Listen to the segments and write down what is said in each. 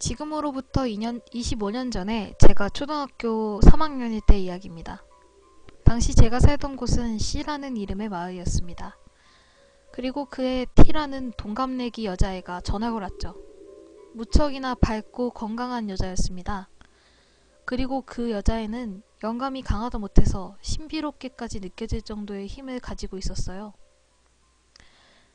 지금으로부터 25년 전에 제가 초등학교 3학년일 때 이야기입니다. 당시 제가 살던 곳은 C라는 이름의 마을이었습니다. 그리고 그의 T라는 동갑내기 여자애가 전학을 왔죠. 무척이나 밝고 건강한 여자였습니다. 그리고 그 여자애는 영감이 강하다 못해서 신비롭게까지 느껴질 정도의 힘을 가지고 있었어요.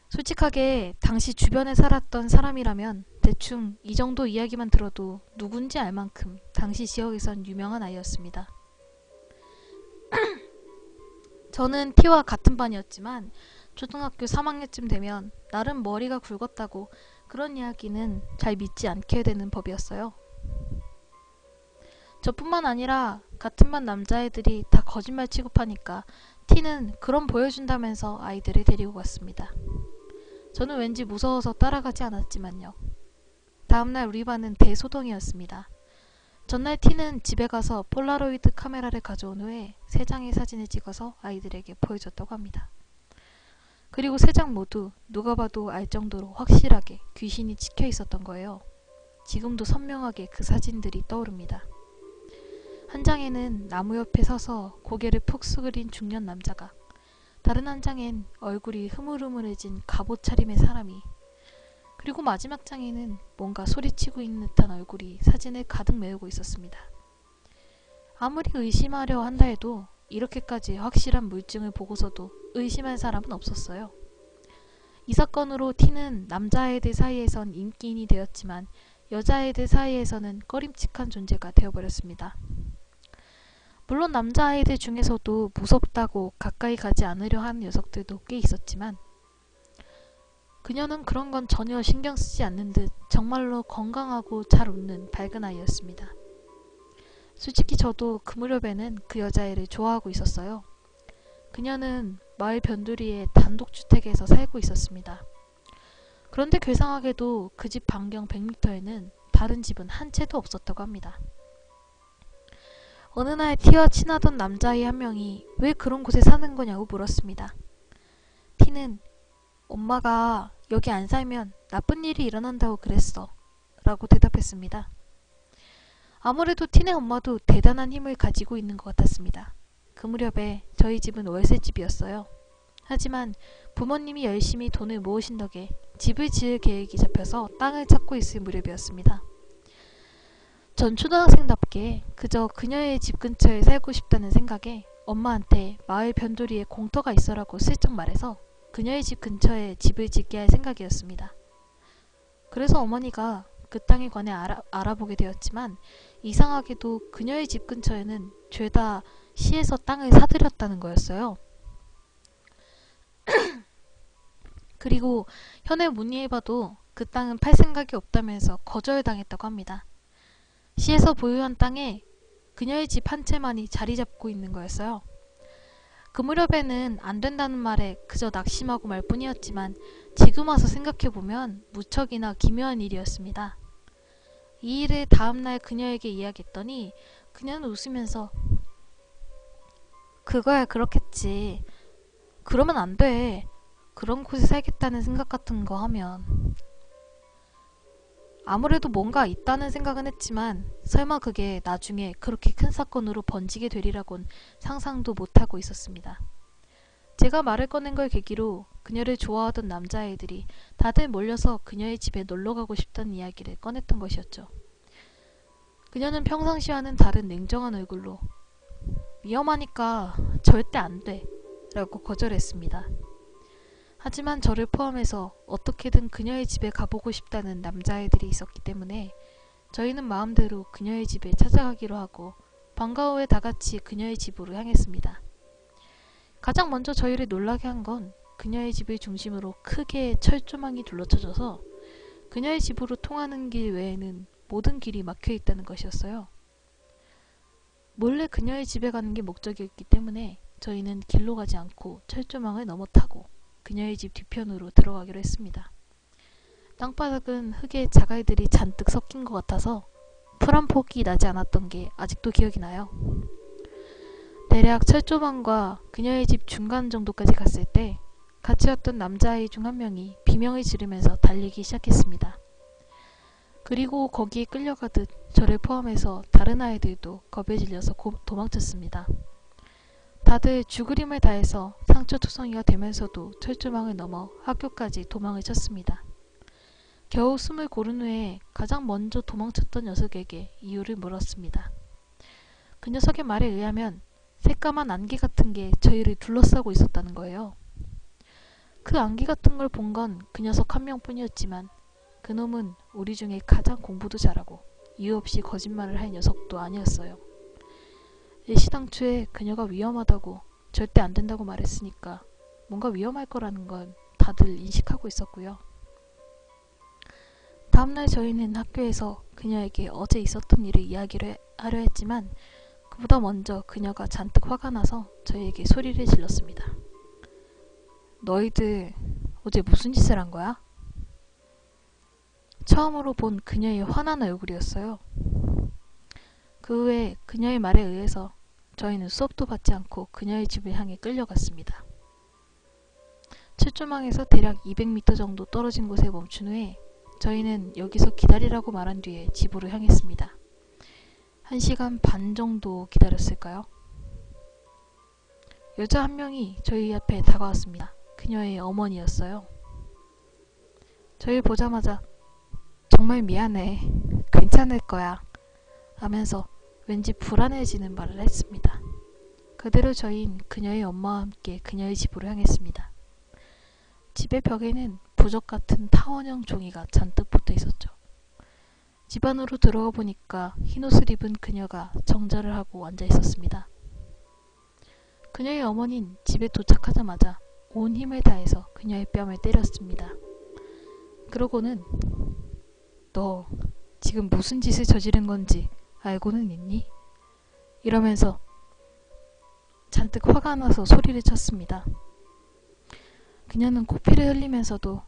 솔직하게 당시 주변에 살았던 사람이라면 대충 이 정도 이야기만 들어도 누군지 알 만큼 당시 지역에선 유명한 아이였습니다. 저는 T와 같은 반이었지만 초등학교 3학년쯤 되면 나름 머리가 굵었다고 그런 이야기는 잘 믿지 않게 되는 법이었어요. 저뿐만 아니라 같은 반 남자애들이 다 거짓말 취급하니까 T는 그럼 보여준다면서 아이들을 데리고 갔습니다. 저는 왠지 무서워서 따라가지 않았지만요. 다음날 우리 반은 대소동이었습니다. 전날 T는 집에 가서 폴라로이드 카메라를 가져온 후에 3장의 사진을 찍어서 아이들에게 보여줬다고 합니다. 그리고 3장 모두 누가 봐도 알 정도로 확실하게 귀신이 찍혀 있었던 거예요. 지금도 선명하게 그 사진들이 떠오릅니다. 한 장에는 나무 옆에 서서 고개를 푹 숙여린 중년 남자가, 다른 한 장엔 얼굴이 흐물흐물해진 갑옷 차림의 사람이, 그리고 마지막 장에는 뭔가 소리치고 있는 듯한 얼굴이 사진을 가득 메우고 있었습니다. 아무리 의심하려 한다 해도 이렇게까지 확실한 물증을 보고서도 의심할 사람은 없었어요. 이 사건으로 T는 남자애들 사이에선 인기인이 되었지만 여자애들 사이에서는 꺼림칙한 존재가 되어버렸습니다. 물론 남자아이들 중에서도 무섭다고 가까이 가지 않으려 하는 녀석들도 꽤 있었지만 그녀는 그런 건 전혀 신경 쓰지 않는 듯 정말로 건강하고 잘 웃는 밝은 아이였습니다. 솔직히 저도 그 무렵에는 그 여자애를 좋아하고 있었어요. 그녀는 마을 변두리의 단독주택에서 살고 있었습니다. 그런데 괴상하게도 그 집 반경 100m에는 다른 집은 한 채도 없었다고 합니다. 어느 날 T와 친하던 남자아이 한 명이 왜 그런 곳에 사는 거냐고 물었습니다. T는 엄마가 여기 안 살면 나쁜 일이 일어난다고 그랬어 라고 대답했습니다. 아무래도 T네 엄마도 대단한 힘을 가지고 있는 것 같았습니다. 그 무렵에 저희 집은 월세집이었어요. 하지만 부모님이 열심히 돈을 모으신 덕에 집을 지을 계획이 잡혀서 땅을 찾고 있을 무렵이었습니다. 전 초등학생답게 그저 그녀의 집 근처에 살고 싶다는 생각에 엄마한테 마을 변두리에 공터가 있어라고 슬쩍 말해서 그녀의 집 근처에 집을 짓게 할 생각이었습니다. 그래서 어머니가 그 땅에 관해 알아보게 되었지만 이상하게도 그녀의 집 근처에는 죄다 시에서 땅을 사들였다는 거였어요. 그리고 현에 문의해봐도 그 땅은 팔 생각이 없다면서 거절당했다고 합니다. 시에서 보유한 땅에 그녀의 집 한 채만이 자리 잡고 있는 거였어요. 그 무렵에는 안 된다는 말에 그저 낙심하고 말 뿐이었지만 지금 와서 생각해보면 무척이나 기묘한 일이었습니다. 이 일을 다음날 그녀에게 이야기했더니 그녀는 웃으면서 그거야 그렇겠지. 그러면 안 돼. 그런 곳에 살겠다는 생각 같은 거 하면. 아무래도 뭔가 있다는 생각은 했지만 설마 그게 나중에 그렇게 큰 사건으로 번지게 되리라곤 상상도 못하고 있었습니다. 제가 말을 꺼낸 걸 계기로 그녀를 좋아하던 남자애들이 다들 몰려서 그녀의 집에 놀러가고 싶다는 이야기를 꺼냈던 것이었죠. 그녀는 평상시와는 다른 냉정한 얼굴로 위험하니까 절대 안 돼 라고 거절했습니다. 하지만 저를 포함해서 어떻게든 그녀의 집에 가보고 싶다는 남자애들이 있었기 때문에 저희는 마음대로 그녀의 집에 찾아가기로 하고 방과 후에 다같이 그녀의 집으로 향했습니다. 가장 먼저 저희를 놀라게 한 건 그녀의 집을 중심으로 크게 철조망이 둘러쳐져서 그녀의 집으로 통하는 길 외에는 모든 길이 막혀있다는 것이었어요. 몰래 그녀의 집에 가는 게 목적이었기 때문에 저희는 길로 가지 않고 철조망을 넘어 타고 그녀의 집 뒤편으로 들어가기로 했습니다. 땅바닥은 흙에 자갈들이 잔뜩 섞인 것 같아서 풀 한 폭이 나지 않았던 게 아직도 기억이 나요. 대략 철조망과 그녀의 집 중간 정도까지 갔을 때 같이 왔던 남자아이 중 한 명이 비명을 지르면서 달리기 시작했습니다. 그리고 거기에 끌려가듯 저를 포함해서 다른 아이들도 겁에 질려서 도망쳤습니다. 다들 죽으림을 다해서 상처투성이가 되면서도 철조망을 넘어 학교까지 도망을 쳤습니다. 겨우 숨을 고른 후에 가장 먼저 도망쳤던 녀석에게 이유를 물었습니다. 그 녀석의 말에 의하면 새까만 안개 같은 게 저희를 둘러싸고 있었다는 거예요. 그 안개 같은 걸 본 건 그 녀석 한 명뿐이었지만 그놈은 우리 중에 가장 공부도 잘하고 이유 없이 거짓말을 할 녀석도 아니었어요. 일시당초에 그녀가 위험하다고 절대 안 된다고 말했으니까 뭔가 위험할 거라는 건 다들 인식하고 있었고요. 다음날 저희는 학교에서 그녀에게 어제 있었던 일을 이야기를 하려 했지만 그보다 먼저 그녀가 잔뜩 화가 나서 저희에게 소리를 질렀습니다. 너희들 어제 무슨 짓을 한 거야? 처음으로 본 그녀의 화난 얼굴이었어요. 그 후에 그녀의 말에 의해서 저희는 수업도 받지 않고 그녀의 집을 향해 끌려갔습니다. 철조망에서 대략 200m 정도 떨어진 곳에 멈춘 후에 저희는 여기서 기다리라고 말한 뒤에 집으로 향했습니다. 1시간 반 정도 기다렸을까요? 여자 한 명이 저희 앞에 다가왔습니다. 그녀의 어머니였어요. 저희 보자마자 정말 미안해. 괜찮을 거야. 하면서 왠지 불안해지는 말을 했습니다. 그대로 저희는 그녀의 엄마와 함께 그녀의 집으로 향했습니다. 집의 벽에는 부적 같은 타원형 종이가 잔뜩 붙어 있었죠. 집 안으로 들어가 보니까 흰옷을 입은 그녀가 정자를 하고 앉아 있었습니다. 그녀의 어머니는 집에 도착하자마자 온 힘을 다해서 그녀의 뺨을 때렸습니다. 그러고는 너 지금 무슨 짓을 저지른 건지 알고는 있니? 이러면서 잔뜩 화가 나서 소리를 쳤습니다. 그녀는 코피를 흘리면서도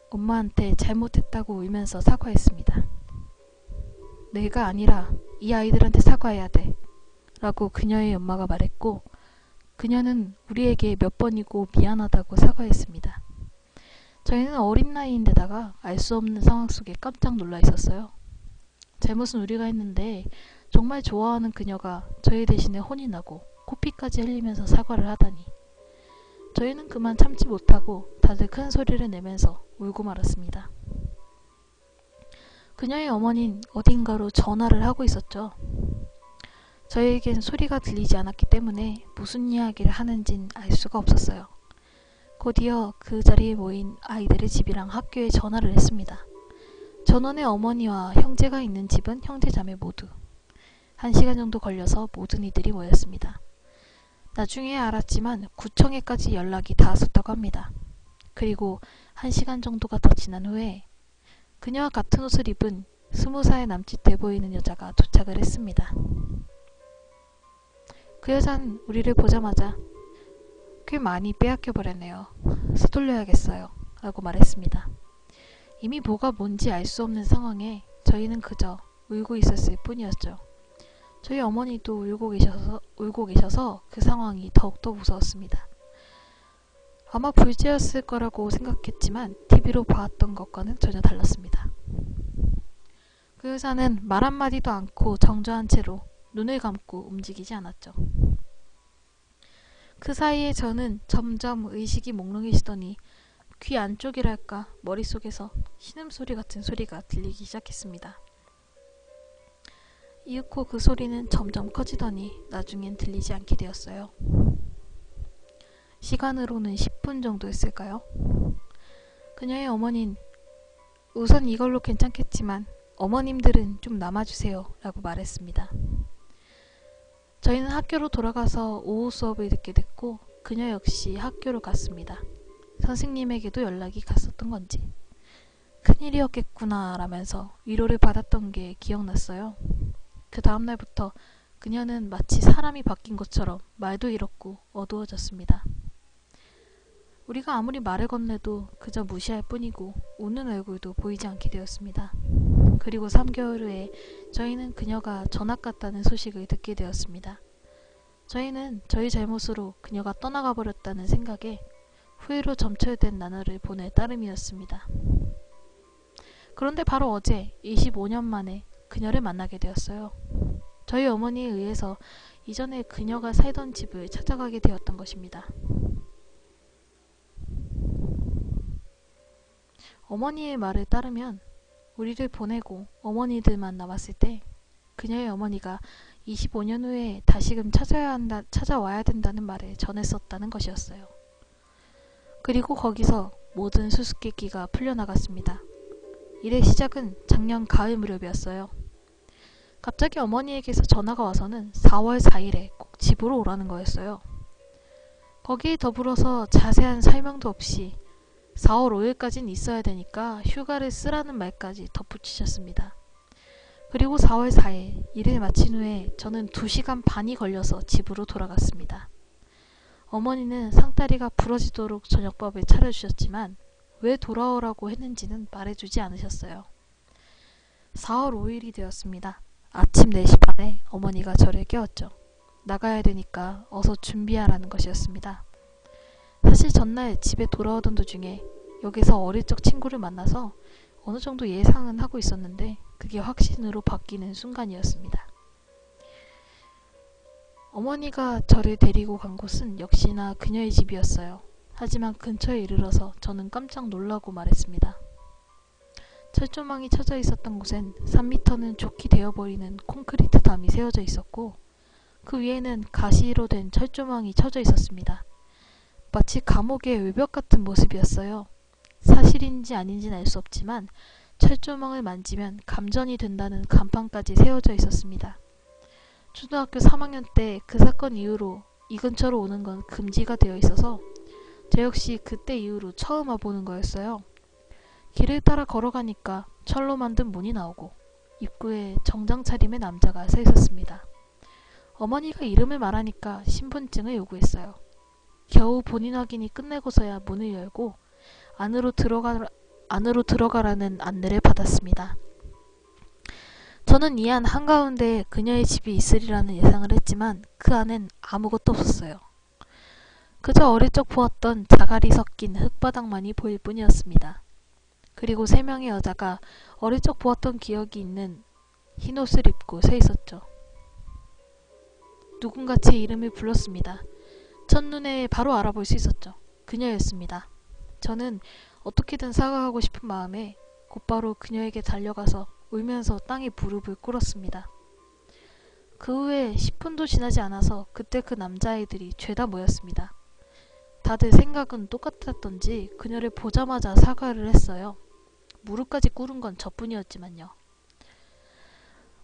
엄마한테 잘못했다고 울면서 사과했습니다. 내가 아니라 이 아이들한테 사과해야 돼 라고 그녀의 엄마가 말했고 그녀는 우리에게 몇 번이고 미안하다고 사과했습니다. 저희는 어린 나이인데다가 알 수 없는 상황 속에 깜짝 놀라 있었어요. 잘못은 우리가 했는데 정말 좋아하는 그녀가 저희 대신에 혼이 나고 코피까지 흘리면서 사과를 하다니. 저희는 그만 참지 못하고 다들 큰 소리를 내면서 울고 말았습니다. 그녀의 어머니는 어딘가로 전화를 하고 있었죠. 저희에겐 소리가 들리지 않았기 때문에 무슨 이야기를 하는진 알 수가 없었어요. 곧이어 그 자리에 모인 아이들의 집이랑 학교에 전화를 했습니다. 전원의 어머니와 형제가 있는 집은 형제자매 모두. 1시간 정도 걸려서 모든 이들이 모였습니다. 나중에 알았지만 구청에까지 연락이 닿았었다고 합니다. 그리고 1시간 정도가 더 지난 후에 그녀와 같은 옷을 입은 20살 남짓돼 보이는 여자가 도착을 했습니다. 그 여자는 우리를 보자마자 꽤 많이 빼앗겨버렸네요. 서둘러야겠어요. 라고 말했습니다. 이미 뭐가 뭔지 알 수 없는 상황에 저희는 그저 울고 있었을 뿐이었죠. 저희 어머니도 울고 계셔서 그 상황이 더욱더 무서웠습니다. 아마 불제였을 거라고 생각했지만 TV로 봐왔던 것과는 전혀 달랐습니다. 그 여자는 말 한마디도 않고 정저한 채로 눈을 감고 움직이지 않았죠. 그 사이에 저는 점점 의식이 몽롱해지더니 귀 안쪽이랄까 머릿속에서 신음소리 같은 소리가 들리기 시작했습니다. 이윽고 그 소리는 점점 커지더니 나중엔 들리지 않게 되었어요. 시간으로는 10분 정도였을까요? 그녀의 어머니는 우선 이걸로 괜찮겠지만 어머님들은 좀 남아주세요 라고 말했습니다. 저희는 학교로 돌아가서 오후 수업을 듣게 됐고 그녀 역시 학교로 갔습니다. 선생님에게도 연락이 갔었던 건지 큰일이었겠구나 라면서 위로를 받았던 게 기억났어요. 그 다음날부터 그녀는 마치 사람이 바뀐 것처럼 말도 잃었고 어두워졌습니다. 우리가 아무리 말을 건네도 그저 무시할 뿐이고 웃는 얼굴도 보이지 않게 되었습니다. 그리고 3개월 후에 저희는 그녀가 전학 갔다는 소식을 듣게 되었습니다. 저희는 저희 잘못으로 그녀가 떠나가 버렸다는 생각에 후회로 점철된 나날을 보낼 따름이었습니다. 그런데 바로 어제 25년 만에 그녀를 만나게 되었어요. 저희 어머니에 의해서 이전에 그녀가 살던 집을 찾아가게 되었던 것입니다. 어머니의 말을 따르면 우리를 보내고 어머니들만 남았을 때 그녀의 어머니가 25년 후에 다시금 찾아와야 된다는 말을 전했었다는 것이었어요. 그리고 거기서 모든 수수께끼가 풀려나갔습니다. 일의 시작은 작년 가을 무렵이었어요. 갑자기 어머니에게서 전화가 와서는 4월 4일에 꼭 집으로 오라는 거였어요. 거기에 더불어서 자세한 설명도 없이 4월 5일까지는 있어야 되니까 휴가를 쓰라는 말까지 덧붙이셨습니다. 그리고 4월 4일 일을 마친 후에 저는 2시간 반이 걸려서 집으로 돌아갔습니다. 어머니는 상다리가 부러지도록 저녁밥을 차려주셨지만 왜 돌아오라고 했는지는 말해주지 않으셨어요. 4월 5일이 되었습니다. 아침 4시 반에 어머니가 저를 깨웠죠. 나가야 되니까 어서 준비하라는 것이었습니다. 사실 전날 집에 돌아오던 도중에 여기서 어릴 적 친구를 만나서 어느 정도 예상은 하고 있었는데 그게 확신으로 바뀌는 순간이었습니다. 어머니가 저를 데리고 간 곳은 역시나 그녀의 집이었어요. 하지만 근처에 이르러서 저는 깜짝 놀라고 말했습니다. 철조망이 쳐져 있었던 곳엔 3m는 좋게 되어버리는 콘크리트 담이 세워져 있었고 그 위에는 가시로 된 철조망이 쳐져 있었습니다. 마치 감옥의 외벽 같은 모습이었어요. 사실인지 아닌지는 알 수 없지만 철조망을 만지면 감전이 된다는 간판까지 세워져 있었습니다. 초등학교 3학년 때 그 사건 이후로 이 근처로 오는 건 금지가 되어 있어서 저 역시 그때 이후로 처음 와보는 거였어요. 길을 따라 걸어가니까 철로 만든 문이 나오고 입구에 정장 차림의 남자가 서 있었습니다. 어머니가 이름을 말하니까 신분증을 요구했어요. 겨우 본인 확인이 끝내고서야 문을 열고 안으로 들어가라는 안내를 받았습니다. 저는 이 안 한가운데에 그녀의 집이 있으리라는 예상을 했지만 그 안엔 아무것도 없었어요. 그저 어릴 적 보았던 자갈이 섞인 흙바닥만이 보일 뿐이었습니다. 그리고 3명의 여자가 어릴 적 보았던 기억이 있는 흰옷을 입고 서 있었죠. 누군가 제 이름을 불렀습니다. 첫눈에 바로 알아볼 수 있었죠. 그녀였습니다. 저는 어떻게든 사과하고 싶은 마음에 곧바로 그녀에게 달려가서 울면서 땅에 무릎을 꿇었습니다. 그 후에 10분도 지나지 않아서 그때 그 남자아이들이 죄다 모였습니다. 다들 생각은 똑같았던지 그녀를 보자마자 사과를 했어요. 무릎까지 꿇은 건 저뿐이었지만요.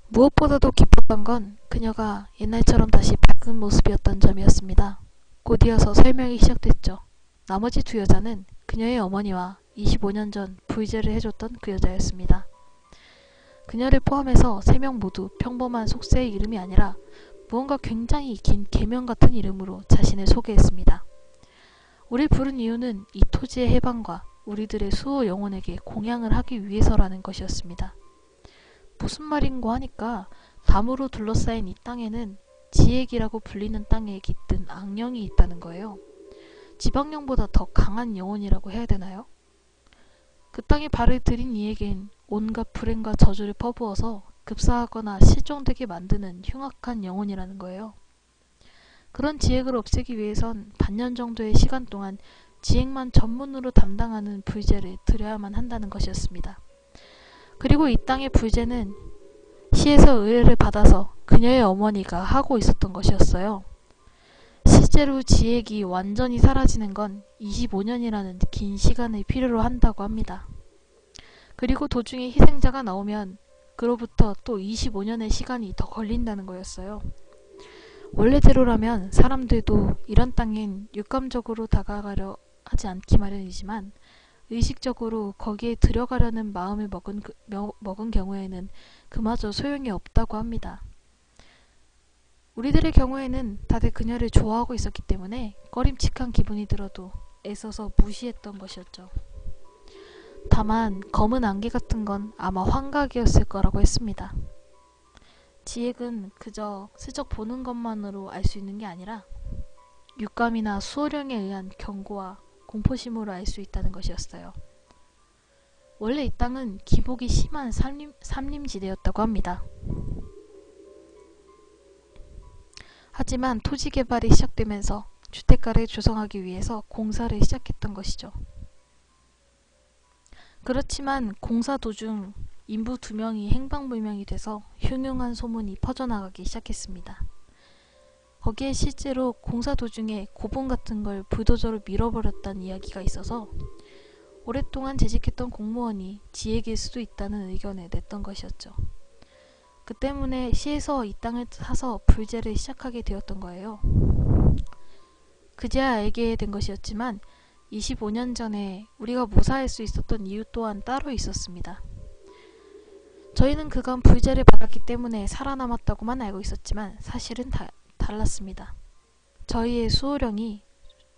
무엇보다도 기뻤던 건 그녀가 옛날처럼 다시 밝은 모습이었던 점이었습니다. 곧 이어서 설명이 시작됐죠. 나머지 2 여자는 그녀의 어머니와 25년 전 불제를 해줬던 그 여자였습니다. 그녀를 포함해서 3명 모두 평범한 속세의 이름이 아니라 무언가 굉장히 긴 계명 같은 이름으로 자신을 소개했습니다. 우릴 부른 이유는 이 토지의 해방과 우리들의 수호 영혼에게 공양을 하기 위해서라는 것이었습니다. 무슨 말인고 하니까 담으로 둘러싸인 이 땅에는 지액이라고 불리는 땅에 깃든 악령이 있다는 거예요. 지방령보다 더 강한 영혼이라고 해야 되나요? 그 땅에 발을 들인 이에겐 온갖 불행과 저주를 퍼부어서 급사하거나 실종되게 만드는 흉악한 영혼이라는 거예요. 그런 지액을 없애기 위해선 반년 정도의 시간 동안 지액만 전문으로 담당하는 불제를 들여야만 한다는 것이었습니다. 그리고 이 땅의 불제는 시에서 의뢰를 받아서 그녀의 어머니가 하고 있었던 것이었어요. 실제로 지액이 완전히 사라지는 건 25년이라는 긴 시간을 필요로 한다고 합니다. 그리고 도중에 희생자가 나오면 그로부터 또 25년의 시간이 더 걸린다는 거였어요. 원래대로라면 사람들도 이런 땅엔 육감적으로 다가가려 하지 않기 마련이지만 의식적으로 거기에 들어가려는 마음을 먹은 경우에는 그마저 소용이 없다고 합니다. 우리들의 경우에는 다들 그녀를 좋아하고 있었기 때문에 꺼림칙한 기분이 들어도 애써서 무시했던 것이었죠. 다만 검은 안개 같은 건 아마 환각이었을 거라고 했습니다. 지액은 그저 슬쩍 보는 것만으로 알 수 있는 게 아니라 육감이나 수호령에 의한 경고와 공포심으로 알 수 있다는 것이었어요. 원래 이 땅은 기복이 심한 산림지대였다고 합니다. 하지만 토지 개발이 시작되면서 주택가를 조성하기 위해서 공사를 시작했던 것이죠. 그렇지만 공사 도중 인부 2명이 행방불명이 돼서 흉흉한 소문이 퍼져나가기 시작했습니다. 거기에 실제로 공사 도중에 고봉 같은 걸 불도저로 밀어버렸다는 이야기가 있어서 오랫동안 재직했던 공무원이 지혜일 수도 있다는 의견을 냈던 것이었죠. 그 때문에 시에서 이 땅을 사서 불재를 시작하게 되었던 거예요. 그제야 알게 된 것이었지만 25년 전에 우리가 무사할 수 있었던 이유 또한 따로 있었습니다. 저희는 그간 불재를 받았기 때문에 살아남았다고만 알고 있었지만 사실은 달랐습니다. 저희의 수호령이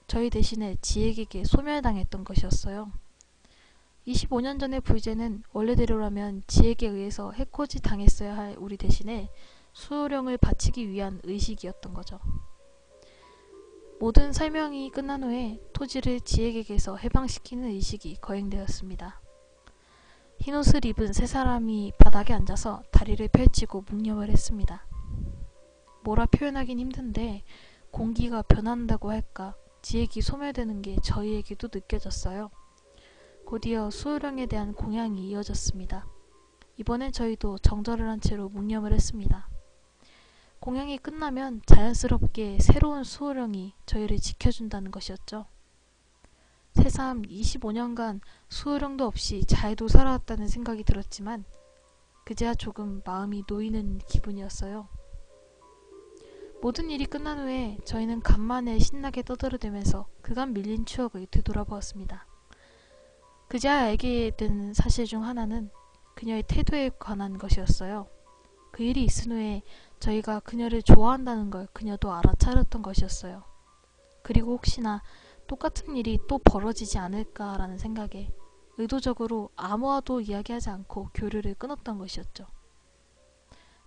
저희 대신에 지혜에게 소멸당했던 것이었어요. 25년 전의 불재는 원래대로라면 지혜에 의해서 해코지 당했어야 할 우리 대신에 수호령을 바치기 위한 의식이었던 거죠. 모든 설명이 끝난 후에 토지를 지혜에게서 해방시키는 의식이 거행되었습니다. 흰옷을 입은 세 사람이 바닥에 앉아서 다리를 펼치고 묵념을 했습니다. 뭐라 표현하긴 힘든데 공기가 변한다고 할까 지혜기 소멸되는 게 저희에게도 느껴졌어요. 곧이어 수호령에 대한 공양이 이어졌습니다. 이번엔 저희도 정절을 한 채로 묵념을 했습니다. 공양이 끝나면 자연스럽게 새로운 수호령이 저희를 지켜준다는 것이었죠. 새삼 25년간 수호령도 없이 잘도 살아왔다는 생각이 들었지만 그제야 조금 마음이 놓이는 기분이었어요. 모든 일이 끝난 후에 저희는 간만에 신나게 떠들어대면서 그간 밀린 추억을 되돌아보았습니다. 그제야 알게 된 사실 중 하나는 그녀의 태도에 관한 것이었어요. 그 일이 있은 후에 저희가 그녀를 좋아한다는 걸 그녀도 알아차렸던 것이었어요. 그리고 혹시나 똑같은 일이 또 벌어지지 않을까라는 생각에 의도적으로 아무와도 이야기하지 않고 교류를 끊었던 것이었죠.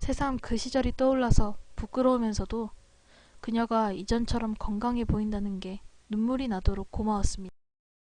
새삼 그 시절이 떠올라서 부끄러우면서도 그녀가 이전처럼 건강해 보인다는 게 눈물이 나도록 고마웠습니다.